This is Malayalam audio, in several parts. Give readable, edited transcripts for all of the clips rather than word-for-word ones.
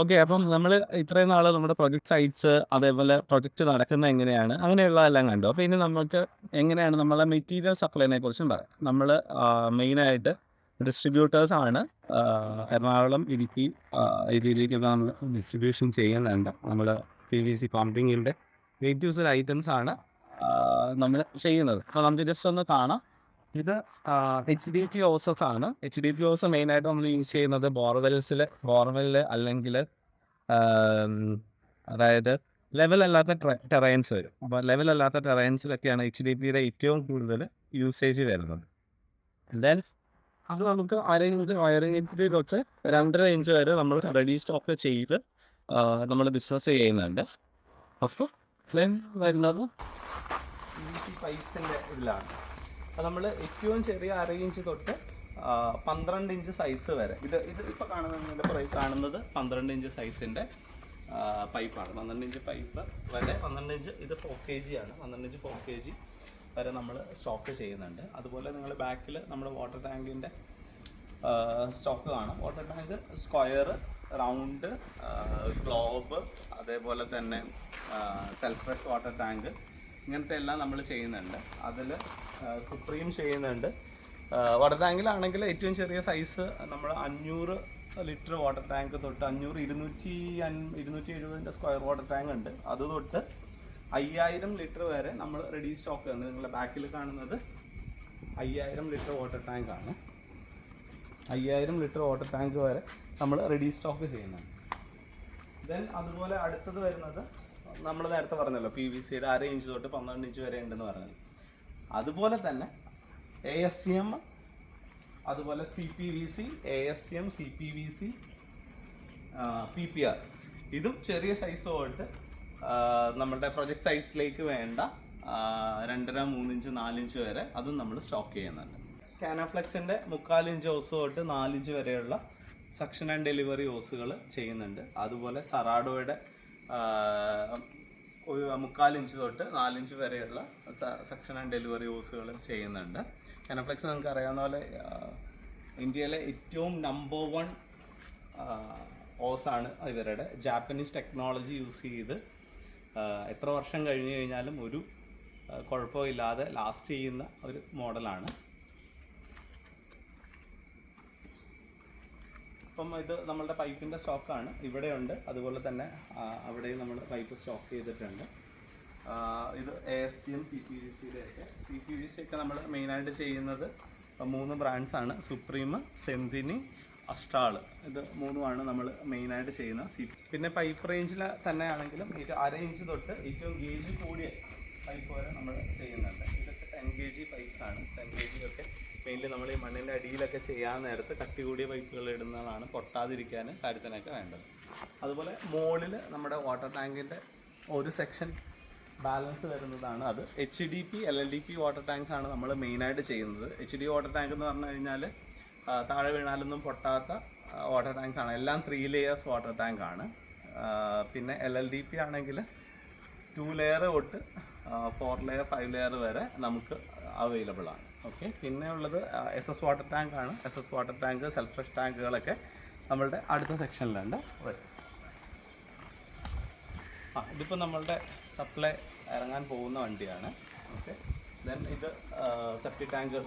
ഓക്കെ. അപ്പം നമ്മൾ ഇത്രയും നാൾ നമ്മുടെ പ്രൊജക്ട് സൈറ്റ്സ്, അതേപോലെ പ്രൊജക്റ്റ് നടക്കുന്നത് എങ്ങനെയാണ്, അങ്ങനെയുള്ളതെല്ലാം കണ്ടു. അപ്പോൾ ഇനി നമുക്ക് എങ്ങനെയാണ് നമ്മളെ മെറ്റീരിയൽ സപ്ലൈനെ കുറിച്ചും പറയാം. നമ്മൾ മെയിനായിട്ട് ഡിസ്ട്രിബ്യൂട്ടേഴ്സാണ്. എറണാകുളം, ഇടുക്കി ഈ രീതിയിലേക്ക് നമ്മൾ ഡിസ്ട്രിബ്യൂഷൻ ചെയ്യുന്നുണ്ട്. നമ്മൾ PVC പമ്പിങ്ങിൻ്റെ വെയിറ്റ് യൂസർ ഐറ്റംസ് ആണ് നമ്മൾ ചെയ്യുന്നത്. അപ്പോൾ നമുക്ക് ജസ്റ്റ് ഒന്ന് കാണാം. ഇത് HDP ഹോസസ് ആണ്. HDP ഹോസ് മെയിനായിട്ട് നമ്മൾ യൂസ് ചെയ്യുന്നത് ബോർവെല്ലിൽ അല്ലെങ്കിൽ അതായത് ലെവലല്ലാത്ത ടെറൈൻസ് വരും. അപ്പോൾ ലെവലല്ലാത്ത ടെറൈൻസിലൊക്കെയാണ് HDPയുടെ ഏറ്റവും കൂടുതൽ യൂസേജ് വരുന്നത്. ദെൻ അത് നമുക്ക് 1.5 ഇഞ്ച് തൊട്ട് 2.5 ഇഞ്ച് വരെ നമ്മൾ റെഡി സ്റ്റോക്ക് ചെയ്ത് നമ്മൾ ബിസിനസ് ചെയ്യുന്നുണ്ട്. അപ്പോൾ ദെൻ വരുന്നത് PVC പൈപ്സിൻ്റെ ഇതിലാണ്. അപ്പോൾ നമ്മൾ ഏറ്റവും ചെറിയ 1/2 ഇഞ്ച് തൊട്ട് 12 ഇഞ്ച് സൈസ് വരെ ഇത് ഇപ്പോൾ കാണുന്നത് 12 ഇഞ്ച് സൈസിൻ്റെ പൈപ്പാണ്. 12 ഇഞ്ച് പൈപ്പ് വരെ 12 ഇഞ്ച് ഇത് 4 kg ആണ്. 12 ഇഞ്ച് 4 kg വരെ നമ്മൾ സ്റ്റോക്ക് ചെയ്യുന്നുണ്ട്. അതുപോലെ നിങ്ങൾ ബാക്കിൽ നമ്മുടെ വാട്ടർ ടാങ്കിൻ്റെ സ്റ്റോക്ക് കാണാം. Water tank square, round, globe, അതേപോലെ തന്നെ സെൽഫ് ഫ്രഷ് വാട്ടർ ടാങ്ക്, ഇങ്ങനത്തെ എല്ലാം നമ്മൾ ചെയ്യുന്നുണ്ട്. അതിൽ സുപ്രീം ചെയ്യുന്നുണ്ട്. വാട്ടർ ടാങ്കിലാണെങ്കിൽ ഏറ്റവും ചെറിയ സൈസ് നമ്മൾ 500 ലിറ്റർ വാട്ടർ ടാങ്ക് തൊട്ട് 270 സ്ക്വയർ വാട്ടർ ടാങ്ക് ഉണ്ട്. അത് തൊട്ട് 5000 ലിറ്റർ വരെ നമ്മൾ റെഡി സ്റ്റോക്ക് ആണ്. നിങ്ങളുടെ ബാക്കിൽ കാണുന്നത് 5000 ലിറ്റർ വാട്ടർ ടാങ്ക് ആണ്. 5000 ലിറ്റർ വാട്ടർ ടാങ്ക് വരെ നമ്മൾ റെഡി സ്റ്റോക്ക് ചെയ്യുന്നുണ്ട്. ദെൻ അതുപോലെ അടുത്തത് വരുന്നത് നമ്മൾ നേരത്തെ പറഞ്ഞല്ലോ, PVCയുടെ 1/2 ഇഞ്ച് തൊട്ട് 12 ഇഞ്ച് വരെ ഉണ്ടെന്ന് പറഞ്ഞത്. അതുപോലെ തന്നെ ASTM, അതുപോലെ CPVC, ASTM, CPVC, PPR, ഇതും ചെറിയ സൈസ് തൊട്ട് നമ്മുടെ പ്രൊജക്ട് സൈസിലേക്ക് വേണ്ട 2.5, 3 ഇഞ്ച്, 4 ഇഞ്ച് വരെ അതും നമ്മൾ സ്റ്റോക്ക് ചെയ്യുന്നുണ്ട്. കാനഫ്ലെക്സിൻ്റെ 3/4 ഇഞ്ച് ഹോസ് തൊട്ട് 4 ഇഞ്ച് വരെയുള്ള സക്ഷൻ ആൻഡ് ഡെലിവറി ഹോസുകൾ ചെയ്യുന്നുണ്ട്. അതുപോലെ സറാഡോയുടെ 3/4 ഇഞ്ച് തൊട്ട് 4 ഇഞ്ച് വരെയുള്ള സക്ഷൻ ആൻഡ് ഡെലിവറി ഹോസുകൾ ചെയ്യുന്നുണ്ട്. കാനഫ്ലെക്സ് നിങ്ങൾക്ക് അറിയാവുന്ന പോലെ ഇന്ത്യയിലെ ഏറ്റവും നമ്പർ 1 ഹോസാണ് ഇവരുടെ. ജാപ്പനീസ് ടെക്നോളജി യൂസ് ചെയ്ത് എത്ര വർഷം കഴിഞ്ഞ് കഴിഞ്ഞാലും ഒരു കുഴപ്പമില്ലാതെ ലാസ്റ്റ് ചെയ്യുന്ന ഒരു മോഡലാണ്. അപ്പം ഇത് നമ്മളുടെ പൈപ്പിൻ്റെ സ്റ്റോക്കാണ്, ഇവിടെയുണ്ട്. അതുപോലെ തന്നെ അവിടെയും നമ്മൾ പൈപ്പ് സ്റ്റോക്ക് ചെയ്തിട്ടുണ്ട്. ഇത് ASTM, CPVC ഒക്കെ നമ്മൾ മെയിനായിട്ട് ചെയ്യുന്നത് 3 ബ്രാൻഡ്സാണ്: സുപ്രീം, സെൻസിനി, അസ്ട്രാൾ. ഇത് 3ആണ് നമ്മൾ മെയിനായിട്ട് ചെയ്യുന്നത്. പിന്നെ പൈപ്പ് റേഞ്ചിൽ തന്നെ ആണെങ്കിലും ഇത് 1/2 ഇഞ്ച് തൊട്ട് ഏറ്റവും ഗേജ് കൂടിയ പൈപ്പ് വരെ നമ്മൾ ചെയ്യുന്നുണ്ട്. ഇതൊക്കെ 10 kg പൈപ്സാണ്. 10 kg ഒക്കെ മെയിൻലി നമ്മൾ ഈ മണ്ണിൻ്റെ അടിയിലൊക്കെ ചെയ്യാൻ നേരത്ത് കട്ടി കൂടിയ പൈപ്പുകൾ ഇടുന്നതാണ് പൊട്ടാതിരിക്കാൻ കാര്യത്തിനൊക്കെ വേണ്ടത്. അതുപോലെ മുകളിൽ നമ്മുടെ വാട്ടർ ടാങ്കിൻ്റെ ഒരു സെക്ഷൻ ബാലൻസ് വരുന്നതാണ്. അത് HDP, LLDP വാട്ടർ ടാങ്ക്സ് ആണ് നമ്മൾ മെയിനായിട്ട് ചെയ്യുന്നത്. HDP വാട്ടർ ടാങ്ക് എന്ന് പറഞ്ഞു കഴിഞ്ഞാൽ താഴെ വീണാലൊന്നും പൊട്ടാത്ത വാട്ടർ ടാങ്ക്സ് ആണ്. എല്ലാം 3 layers വാട്ടർ ടാങ്ക് ആണ്. പിന്നെ LLDP ആണെങ്കിൽ 2 ലെയർ തൊട്ട് 4 ലെയർ, 5 ലെയർ വരെ നമുക്ക് അവൈലബിൾ ആണ്. ഓക്കെ. പിന്നെ ഉള്ളത് SS വാട്ടർ ടാങ്ക് ആണ്. SS water tank, self fresh ടാങ്കുകളൊക്കെ നമ്മളുടെ അടുത്ത സെക്ഷനിലുണ്ട് വരും. ഇതിപ്പോൾ നമ്മളുടെ സപ്ലൈ ഇറങ്ങാൻ പോകുന്ന വണ്ടിയാണ്. ഓക്കെ. ദെൻ ഇത് സെപ്റ്റി ടാങ്കുകൾ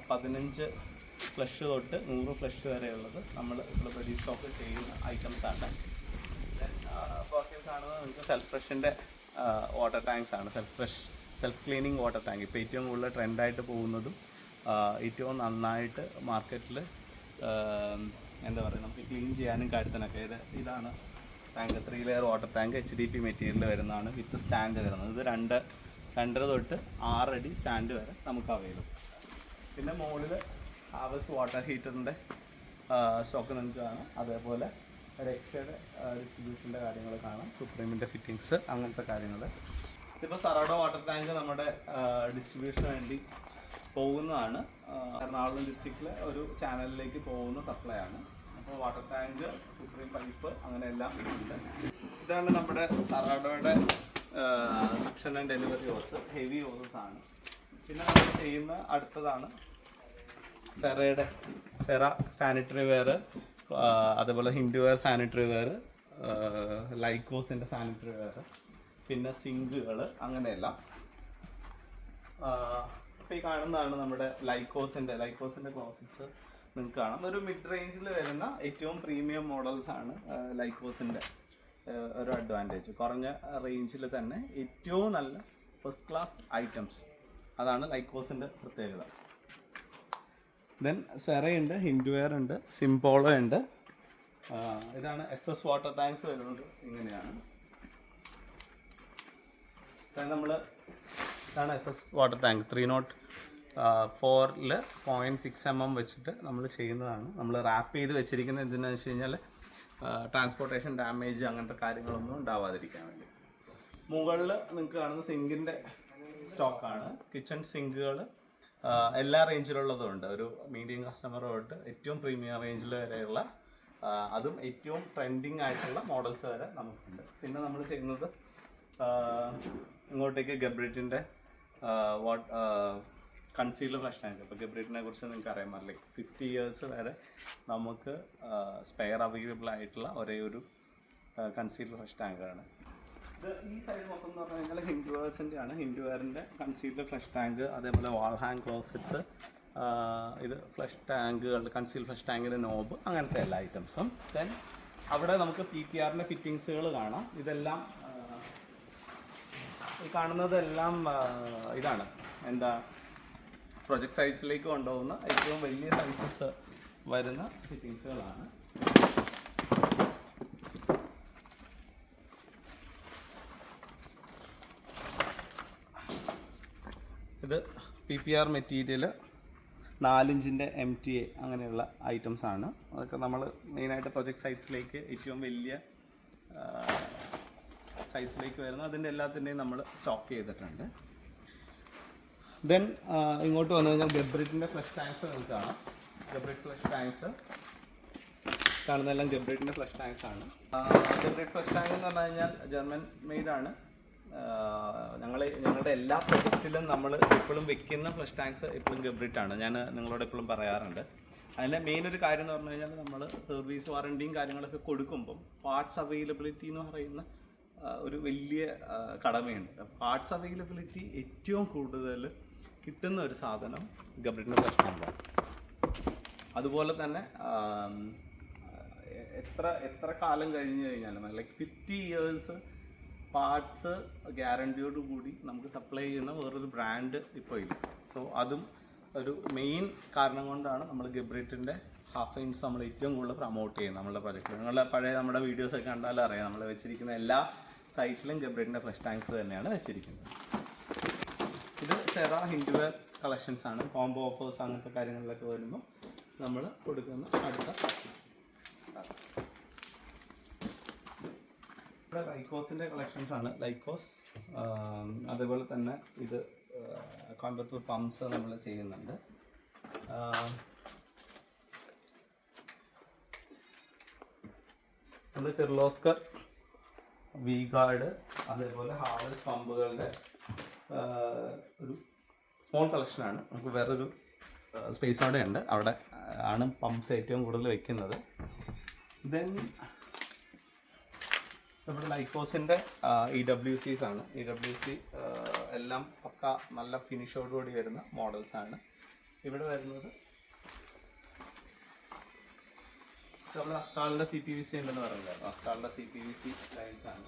15 ഫ്ലഷ് തൊട്ട് 100 ഫ്ലഷ് വരെയുള്ളത് നമ്മൾ ഇപ്പോൾ റെഡി സ്റ്റോക്ക് ചെയ്യുന്ന ഐറ്റംസാണ്. ദെൻ ബാക്കി കാണുന്നത് നമുക്ക് സെൽഫ് ഫ്രഷിൻ്റെ വാട്ടർ ടാങ്ക്സ് ആണ്. സെൽഫ് ക്ലീനിങ് വാട്ടർ ടാങ്ക് ഇപ്പോൾ ഏറ്റവും കൂടുതൽ ട്രെൻഡായിട്ട് പോകുന്നതും ഏറ്റവും നന്നായിട്ട് മാർക്കറ്റിൽ എന്താ പറയുക, നമുക്ക് ക്ലീൻ ചെയ്യാനും കാര്യത്തിനൊക്കെ ഇതാണ് tank. 3 layer water tank HDP material വരുന്നതാണ്. വിത്ത് സ്റ്റാൻഡ് വരുന്നത്. ഇത് 2.5 തൊട്ട് 6 അടി സ്റ്റാൻഡ് വരെ നമുക്ക് അവൈലബിൾ. പിന്നെ മുകളിൽ ഹാവൽസ് വാട്ടർ ഹീറ്ററിൻ്റെ സ്റ്റോക്ക് നിങ്ങൾക്ക് കാണാം. അതേപോലെ രക്ഷയുടെ ഡിസ്ട്രിബ്യൂഷൻ്റെ കാര്യങ്ങൾ കാണാം. സുപ്രീമിൻ്റെ ഫിറ്റിങ്സ്, അങ്ങനത്തെ കാര്യങ്ങൾ. ഇതിപ്പോൾ സറാഡോ വാട്ടർ ടാങ്ക് നമ്മുടെ ഡിസ്ട്രിബ്യൂഷന് വേണ്ടി പോകുന്നതാണ്. എറണാകുളം ഡിസ്ട്രിക്റ്റിലെ ഒരു ചാനലിലേക്ക് പോകുന്ന സപ്ലൈ ആണ്. അപ്പോൾ വാട്ടർ ടാങ്ക്, സുപ്രീം പൈപ്പ്, അങ്ങനെ എല്ലാം ഉണ്ട്. ഇതാണ് നമ്മുടെ സറാഡോയുടെ suction and delivery hose. Heavy hoses ആണ്. പിന്നെ നമ്മൾ ചെയ്യുന്ന അടുത്തതാണ് സെറ സാനിറ്ററി വെയർ, അതേപോലെ ഹിൻഡുവെയർ സാനിറ്ററി വെയർ, ലൈക്കോസിൻ്റെ സാനിറ്ററി വെയർ, പിന്നെ സിങ്കുകൾ, അങ്ങനെയെല്ലാം. ഇപ്പോൾ ഈ കാണുന്നതാണ് നമ്മുടെ ലൈക്കോസിൻ്റെ ക്ലോസറ്റ്സ്. നിങ്ങൾക്ക് കാണാം, ഒരു മിഡ് റേഞ്ചിൽ വരുന്ന ഏറ്റവും പ്രീമിയം മോഡൽസ് ആണ് ലൈക്കോസിൻ്റെ ഒരു അഡ്വാൻറ്റേജ്. കുറഞ്ഞ റേഞ്ചിൽ തന്നെ ഏറ്റവും നല്ല ഫസ്റ്റ് ക്ലാസ് ഐറ്റംസ്, അതാണ് ലൈക്കോസിൻ്റെ പ്രത്യേകത. ദെൻ സെറയുണ്ട്, ഹിൻഡുവെയർ ഉണ്ട്, സിംപോളോ ഉണ്ട്. ഇതാണ് SS വാട്ടർ ടാങ്ക്സ് വരുന്നത്. ഇങ്ങനെയാണ് ഇതാണ് SS വാട്ടർ ടാങ്ക്. 304-ൽ 0.6 mm വെച്ചിട്ട് നമ്മൾ ചെയ്യുന്നതാണ്. നമ്മൾ റാപ്പ് ചെയ്ത് വെച്ചിരിക്കുന്നത് എന്തിനാണെന്ന് വെച്ച് കഴിഞ്ഞാൽ ട്രാൻസ്പോർട്ടേഷൻ ഡാമേജ് അങ്ങനത്തെ കാര്യങ്ങളൊന്നും ഉണ്ടാവാതിരിക്കാൻ വേണ്ടി. മുകളിൽ നിങ്ങൾക്ക് കാണുന്ന സിങ്കിൻ്റെ സ്റ്റോക്കാണ്. കിച്ചൺ സിങ്കുകൾ എല്ലാ റേഞ്ചിലുള്ളതും ഉണ്ട്. ഒരു മീഡിയം കസ്റ്റമർ തൊട്ട് ഏറ്റവും പ്രീമിയം റേഞ്ചിൽ വരെയുള്ള, അതും ഏറ്റവും ട്രെൻഡിങ് ആയിട്ടുള്ള മോഡൽസ് വരെ നമുക്കുണ്ട്. പിന്നെ നമ്മൾ ചെയ്യുന്നത് ഇങ്ങോട്ടേക്ക് ഗബ്രിറ്റിൻ്റെ കൺസീലർ ഫ്ലഷ് ടാങ്ക്. ഇപ്പോൾ ഗബ്രിറ്റിനെ കുറിച്ച് നിങ്ങൾക്ക് അറിയാം, ലൈക്ക് 50 years വരെ നമുക്ക് സ്പെയർ അവൈലബിൾ ആയിട്ടുള്ള ഒരേ ഒരു കൺസീലർ ഫ്ലഷ് ടാങ്കാണ് ഇത്. ഈ സൈഡ് മൊത്തം എന്ന് പറഞ്ഞു കഴിഞ്ഞാൽ ഹിൻഡുവെയറിൻ്റെ ആണ്. ഹിൻഡുവെയറിൻ്റെ കൺസീലർ ഫ്ലഷ് ടാങ്ക്, അതേപോലെ വാൾ ഹാങ് ക്ലോസറ്റ്സ്, ഇത് ഫ്ലഷ് ടാങ്കുകൾ, കൺസീൽ ഫ്ലഷ് ടാങ്കിൻ്റെ നോബ്, അങ്ങനത്തെ എല്ലാ ഐറ്റംസും. ദെൻ അവിടെ നമുക്ക് PPRൻ്റെ ഫിറ്റിങ്സുകൾ കാണാം. ഇതെല്ലാം ഈ കാണുന്നതെല്ലാം ഇതാണ് എന്താ പ്രൊജക്ട് സൈറ്റ്സിലേക്ക് കൊണ്ടുപോകുന്ന ഏറ്റവും വലിയ സൈസസ് വരുന്ന ഫിറ്റിങ്സുകളാണ്. ഇത് PPR മെറ്റീരിയൽ 4 ഇഞ്ചിൻ്റെ MTA അങ്ങനെയുള്ള ഐറ്റംസ് ആണ്. അതൊക്കെ നമ്മൾ മെയിനായിട്ട് പ്രൊജക്ട് സൈറ്റ്സിലേക്ക് ഏറ്റവും വലിയ സൈസിലേക്ക് വരുന്നത്, അതിൻ്റെ എല്ലാത്തിൻ്റെയും നമ്മൾ സ്റ്റോക്ക് ചെയ്തിട്ടുണ്ട്. ദെൻ ഇങ്ങോട്ട് വന്നു കഴിഞ്ഞാൽ ഗബ്രിറ്റിൻ്റെ ഫ്ലഷ് ടാങ്ക്സ് നമുക്ക് കാണാം. ഗബ്രിറ്റ് ഫ്ലഷ് ടാങ്ക്സ് കാണുന്നതെല്ലാം ഗബ്രിറ്റിൻ്റെ ഫ്ലഷ് ടാങ്ക്സ് ആണ്. ഗബ്രിറ്റ് ഫ്ലഷ് ടാങ്ക് എന്ന് പറഞ്ഞു കഴിഞ്ഞാൽ ജർമ്മൻ മെയ്ഡാണ്. ഞങ്ങളുടെ എല്ലാ പ്രൊജക്റ്റിലും നമ്മൾ എപ്പോഴും വെക്കുന്ന ഫ്ലഷ് ടാങ്ക്സ് എപ്പോഴും ഗബ്രിറ്റാണ്. ഞാൻ നിങ്ങളോട് എപ്പോഴും പറയാറുണ്ട്. അതിൻ്റെ മെയിൻ ഒരു കാര്യം എന്ന് പറഞ്ഞു കഴിഞ്ഞാൽ നമ്മൾ സർവീസ് വാറണ്ടിയും കാര്യങ്ങളൊക്കെ കൊടുക്കുമ്പം പാർട്സ് അവൈലബിലിറ്റി എന്ന് പറയുന്ന ഒരു വലിയ കടമയുണ്ട്. പാർട്സ് അവൈലബിലിറ്റി ഏറ്റവും കൂടുതൽ കിട്ടുന്ന ഒരു സാധനം ഗബ്രിറ്റിൻ്റെ ഫ്ലഷ് ടാങ്കാണ്. അതുപോലെ തന്നെ എത്ര കാലം കഴിഞ്ഞ് കഴിഞ്ഞാലും ലൈക്ക് 50 years പാർട്സ് ഗ്യാരണ്ടിയോട് കൂടി നമുക്ക് സപ്ലൈ ചെയ്യുന്ന വേറൊരു ബ്രാൻഡ് ഇപ്പോൾ ഇല്ല. സോ അതും ഒരു മെയിൻ കാരണം കൊണ്ടാണ് നമ്മൾ ഗബ്രിറ്റിൻ്റെ ഹാഫ് ഇഞ്ച് നമ്മൾ ഏറ്റവും കൂടുതൽ പ്രൊമോട്ട് ചെയ്യുന്നത് നമ്മളുടെ പ്രൊജക്റ്റിൽ. നിങ്ങളുടെ പഴയ നമ്മുടെ വീഡിയോസൊക്കെ കണ്ടാലും അറിയാം, നമ്മൾ വെച്ചിരിക്കുന്ന എല്ലാ സൈറ്റിലും ഗബ്രിറ്റിൻ്റെ ഫ്ലഷ് ടാങ്ക്സ് തന്നെയാണ് വെച്ചിരിക്കുന്നത്. ഇത് സെറ ഹിൻഡുവെയർ കളക്ഷൻസ് ആണ്. കോംബോ ഓഫേഴ്സ് അങ്ങനത്തെ കാര്യങ്ങളിലൊക്കെ വരുമ്പോൾ നമ്മൾ കൊടുക്കുന്ന അടുത്ത. ഇവിടെ ലൈക്കോസിൻ്റെ കളക്ഷൻസ് ആണ്. ലൈക്കോസ് അതേപോലെ തന്നെ ഇത് കോയമ്പത്തൂർ പമ്പ്സ് നമ്മൾ ചെയ്യുന്നുണ്ട്. നമ്മൾ കിർലോസ്കർ, വി-ഗാർഡ്, അതേപോലെ ഹാവൽസ് പമ്പുകളുടെ ഒരു സ്മോൾ കളക്ഷനാണ്. നമുക്ക് വേറൊരു സ്പേസ് അവിടെ ഉണ്ട്, അവിടെ ആണ് പമ്പ്സ് ഏറ്റവും കൂടുതൽ വയ്ക്കുന്നത്. ദെൻ നമ്മുടെ ലൈക്കോസിൻ്റെ EWCs ആണ്. EWC എല്ലാം പക്ക നല്ല ഫിനിഷോടുകൂടി വരുന്ന മോഡൽസാണ് ഇവിടെ വരുന്നത്. നമ്മൾ അസ്ട്രാളിൻ്റെ CPVC ഉണ്ടെന്ന് പറയുന്നത്, അസ്ട്രാളിൻ്റെ CPVC ലൈൻസ് ആണ്.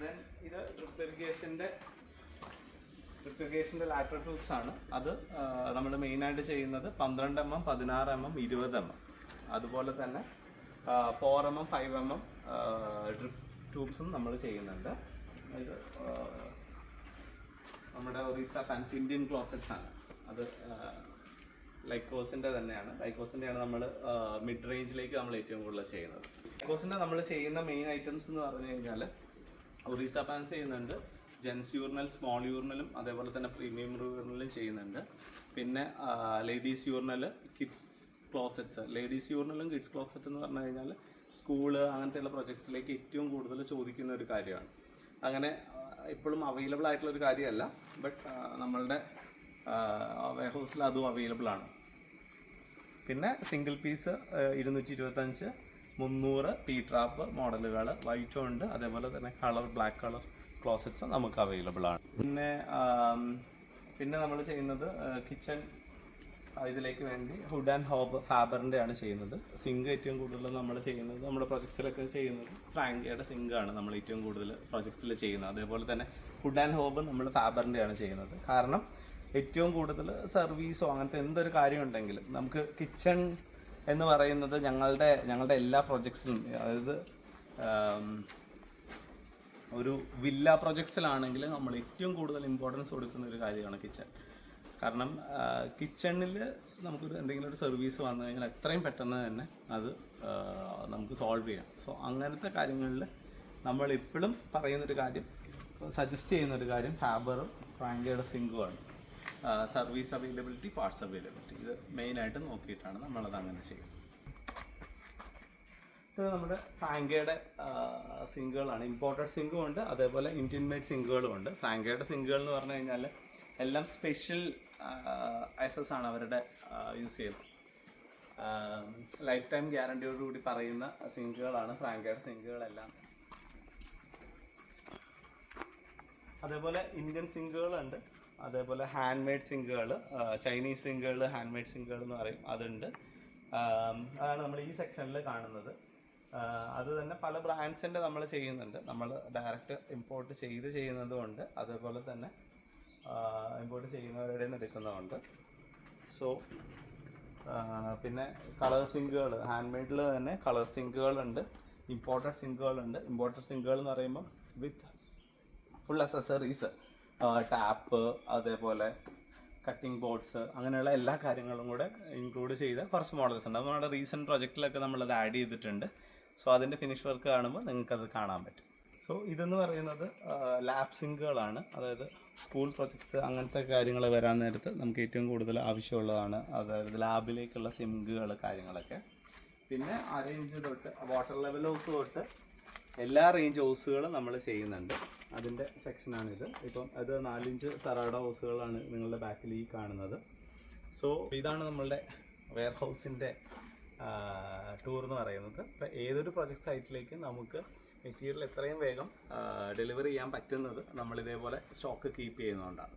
ദെൻ ഇത് ഡ്രിപ്പ് ഇറിഗേഷൻ്റെ ലാറ്ററൽ ട്യൂബ്സ് ആണ്. അത് നമ്മൾ മെയിനായിട്ട് ചെയ്യുന്നത് 12 mm, 16 mm, 20 mm, അതുപോലെ തന്നെ 4 mm, 5 mm ഡ്രിപ്പ് ട്യൂബ്സും നമ്മൾ ചെയ്യുന്നുണ്ട്. ഇത് നമ്മുടെ ഒറീസ ഫാൻസി ഇന്ത്യൻ ക്ലോസറ്റ്സ് ആണ്. അത് ലൈക്കോസിൻ്റെ തന്നെയാണ്. ലൈക്കോസിൻ്റെയാണ് നമ്മൾ മിഡ് റേഞ്ചിലേക്ക് നമ്മൾ ഏറ്റവും കൂടുതൽ ചെയ്യുന്നത്. ലൈക്കോസിൻ്റെ നമ്മൾ ചെയ്യുന്ന മെയിൻ ഐറ്റംസ് എന്ന് പറഞ്ഞു കഴിഞ്ഞാൽ ഒറീസ ഫാൻസ് ചെയ്യുന്നുണ്ട്, ജെൻസ് യൂറിനൽ, സ്മോൾ യൂറിനലും അതേപോലെ തന്നെ പ്രീമിയം യൂറിനലും ചെയ്യുന്നുണ്ട്. പിന്നെ ladies urinal, kids closets. Ladies യൂറിനലും കിഡ്സ് ക്ലോസറ്റ് എന്ന് പറഞ്ഞു കഴിഞ്ഞാൽ സ്കൂള് അങ്ങനത്തെയുള്ള പ്രൊജക്ട്സിലേക്ക് ഏറ്റവും കൂടുതൽ ചോദിക്കുന്ന ഒരു കാര്യമാണ്. അങ്ങനെ ഇപ്പോഴും അവൈലബിൾ ആയിട്ടുള്ളൊരു കാര്യമല്ല, ബട്ട് നമ്മളുടെ വെയർ ഹൗസിൽ അതും അവൈലബിൾ ആണ്. പിന്നെ സിംഗിൾ പീസ് 225, 300 പി ട്രാപ്പ് മോഡലുകൾ വൈറ്റും ഉണ്ട്. അതേപോലെ തന്നെ ബ്ലാക്ക് കളർ ക്ലോസറ്റ്സ് നമുക്ക് അവൈലബിൾ ആണ്. പിന്നെ നമ്മൾ ചെയ്യുന്നത് കിച്ചൺ ഇതിലേക്ക് വേണ്ടി ഹുഡ് ആൻഡ് ഹോബ് ഫാബറിൻ്റെ ആണ് ചെയ്യുന്നത്. സിങ്ക് ഏറ്റവും കൂടുതൽ നമ്മൾ ചെയ്യുന്നത് നമ്മുടെ പ്രൊജക്ട്സിലൊക്കെ ചെയ്യുന്നത് ഫ്രാങ്കയുടെ സിങ്കാണ് നമ്മൾ ഏറ്റവും കൂടുതൽ പ്രൊജക്ട്സിൽ ചെയ്യുന്നത്. അതേപോലെ തന്നെ ഹുഡ് ആൻഡ് ഹോബ് നമ്മൾ ഫാബറിൻ്റെ ആണ് ചെയ്യുന്നത്. കാരണം ഏറ്റവും കൂടുതൽ സർവീസോ അങ്ങനത്തെ എന്തൊരു കാര്യം ഉണ്ടെങ്കിലും നമുക്ക് കിച്ചൺ എന്ന് പറയുന്നത് ഞങ്ങളുടെ എല്ലാ പ്രൊജക്ട്സിലും, അതായത് ഒരു വില്ല പ്രൊജക്ട്സിലാണെങ്കിൽ നമ്മൾ ഏറ്റവും കൂടുതൽ ഇമ്പോർട്ടൻസ് കൊടുക്കുന്ന ഒരു കാര്യമാണ് കിച്ചൺ. കാരണം കിച്ചണിൽ നമുക്കൊരു എന്തെങ്കിലും ഒരു സർവീസ് വന്നു കഴിഞ്ഞാൽ എത്രയും പെട്ടെന്ന് തന്നെ അത് നമുക്ക് സോൾവ് ചെയ്യാം. സോ അങ്ങനത്തെ കാര്യങ്ങളിൽ നമ്മൾ ഇപ്പോഴും പറയുന്നൊരു കാര്യം, സജസ്റ്റ് ചെയ്യുന്നൊരു കാര്യം ഫാബറും ഫ്രാങ്കയുടെ സിങ്കുമാണ്. സർവീസ് അവൈലബിലിറ്റി, പാർട്സ് അവൈലബിലിറ്റി, ഇത് മെയിനായിട്ട് നോക്കിയിട്ടാണ് നമ്മളത് അങ്ങനെ ചെയ്യുന്നത്. ഇത് നമ്മുടെ ഫ്രാങ്കയുടെ സിങ്കുകളാണ്. ഇമ്പോർട്ടഡ് സിങ്കും ഉണ്ട്, അതേപോലെ ഇന്ത്യൻ മെയ്ഡ് സിങ്കുകളും ഉണ്ട്. ഫ്രാങ്കയുടെ സിങ്കുകൾ എന്ന് പറഞ്ഞു കഴിഞ്ഞാൽ എല്ലാം സ്പെഷ്യൽ ഐസസ് ആണ് അവരുടെ യൂസ് ചെയ്യുന്നത്. ലൈഫ് ടൈം ഗ്യാരണ്ടിയോടുകൂടി പറയുന്ന സിങ്കുകളാണ് ഫ്രാങ്കയുടെ സിങ്കുകളെല്ലാം. അതേപോലെ ഇന്ത്യൻ സിങ്കുകളുണ്ട്, അതേപോലെ ഹാൻഡ് മെയ്ഡ് സിങ്കുകൾ, ചൈനീസ് സിങ്കുകൾ, ഹാൻഡ് മെയ്ഡ് സിങ്കുകൾ എന്ന് പറയും, അതുണ്ട്. അതാണ് നമ്മൾ ഈ സെക്ഷനിൽ കാണുന്നത്. അത് തന്നെ പല ബ്രാൻഡ്സിൻ്റെ നമ്മൾ ചെയ്യുന്നുണ്ട്. നമ്മൾ ഡയറക്റ്റ് ഇമ്പോർട്ട് ചെയ്യുന്നതുകൊണ്ട്, അതേപോലെ തന്നെ ഇമ്പോർട്ട് ചെയ്യുന്നവരുടെ നിന്ന് എടുക്കുന്നതുണ്ട്. സോ പിന്നെ കളർ സിങ്കുകൾ, ഹാൻഡ് മെയ്ഡിൽ തന്നെ കളർ സിങ്കുകളുണ്ട്, ഇമ്പോർട്ടഡ് സിങ്കുകളുണ്ട്. ഇമ്പോർട്ടഡ് സിങ്കുകൾ എന്ന് പറയുമ്പോൾ വിത്ത് ഫുൾ അക്സസറീസ്, ടാപ്പ്, അതേപോലെ കട്ടിംഗ് ബോർഡ്സ്, അങ്ങനെയുള്ള എല്ലാ കാര്യങ്ങളും കൂടെ ഇൻക്ലൂഡ് ചെയ്ത കുറച്ച് മോഡൽസ് ഉണ്ട്. നമ്മുടെ റീസെൻറ്റ് പ്രൊജക്റ്റിലൊക്കെ നമ്മളത് ആഡ് ചെയ്തിട്ടുണ്ട്. സോ അതിൻ്റെ ഫിനിഷ് വർക്ക് കാണുമ്പോൾ നിങ്ങൾക്കത് കാണാൻ പറ്റും. സോ ഇതെന്ന് പറയുന്നത് ലാബ് സിങ്കുകളാണ്. അതായത് സ്കൂൾ പ്രൊജക്ട്സ് അങ്ങനത്തെ കാര്യങ്ങൾ വരാൻ നേരത്ത് നമുക്ക് ഏറ്റവും കൂടുതൽ ആവശ്യമുള്ളതാണ്. അതായത് ലാബിലേക്കുള്ള സിങ്കുകൾ കാര്യങ്ങളൊക്കെ. പിന്നെ ആ റേഞ്ച് തൊട്ട് വാട്ടർ ലെവൽ ഹൗസ് തൊട്ട് എല്ലാ റേഞ്ച് ഹൗസുകളും നമ്മൾ ചെയ്യുന്നുണ്ട്. അതിൻ്റെ സെക്ഷനാണിത്. ഇപ്പം അത് 4 ഇഞ്ച് സറാഡോ ഹൗസുകളാണ് നിങ്ങളുടെ ബാക്കിൽ ഈ കാണുന്നത്. സോ ഇതാണ് നമ്മളുടെ വെയർ ഹൗസിൻ്റെ ടൂർ എന്ന് പറയുന്നത്. ഇപ്പോൾ ഏതൊരു പ്രൊജക്ട് സൈറ്റിലേക്ക് നമുക്ക് മെറ്റീരിയൽ എത്രയും വേഗം ഡെലിവറി ചെയ്യാൻ പറ്റുന്നത് നമ്മളിതേപോലെ സ്റ്റോക്ക് കീപ്പ് ചെയ്യുന്നതുകൊണ്ടാണ്.